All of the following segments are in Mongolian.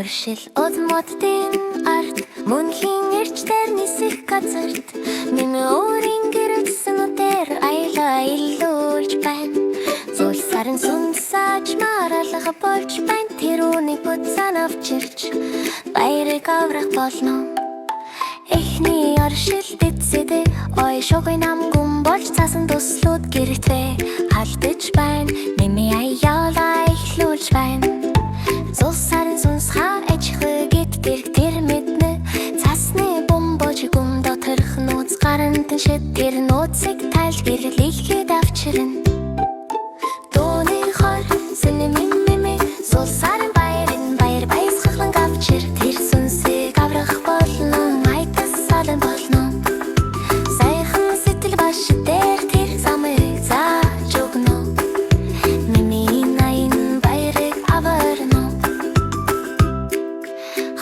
Оршил удмодын ард мөнхийн эрчдэр нисэх газарт миний өөрийн гэрэлсэн үдээр аялаа илүүлж байна. Зулсарын сүнсаж маралга болж байна. Тэр үнийг буцаан авчирч баярыг аврах болно. Эхний оршил дэцэдэ ой шугай намгүн болж цаасан туслууд гэртвэ халдаж байна. Мими аяалаа эхлүүлж байна. Зулсарын сүнс хаа ээжхэ гэд тэр мэднэ. Цасны бомбож гүм доторх нууц гарант шид тэр нууцыг тайл гэрлийхэд авчирна. Дууны хор сэний мими зулсарын баярын баяр баясгалан авчир. Тэр сүнсийг аврах болно. Айтас салан болно. Сайхан сэтгэл баш дээр тэр замыг зааж өгнө. Мими найн баярыг аварно.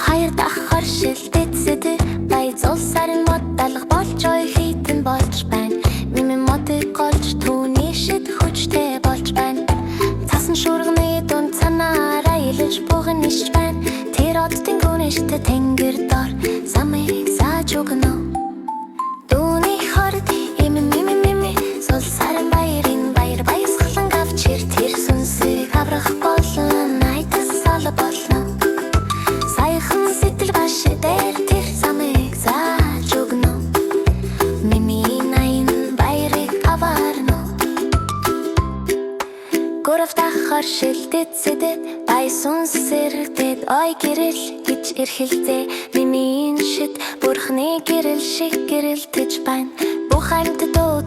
Хайр дахар шилдэцэдэ бай зулсарын мод далах болж ой хитэн болж байна. Мими модыг голж түүний шид хүчтэй болж байна. Цасан шуурганы дунд цанаараа илж буган иш байна. Тэр оддын гүнэштэй тэнгэр дор замыг зааж өгнө. Дууны хорд мими зулсарын баярын баяр баясгалан авчир. Тэр сүнсийг аврах болно. Айтас сала болно. Сайхан сэтгэл баш дээр тэр замыг зааж өгнө. Мими найн баярыг аварно. Гурав дахь оршилдэцэдэд бай сүнс сэрэгдэд ой гэрэл гэж эрхэлзээ. Мимийн шид бурхны гэрэл шиг гэрэлтэж байна. Бүх амьд дуу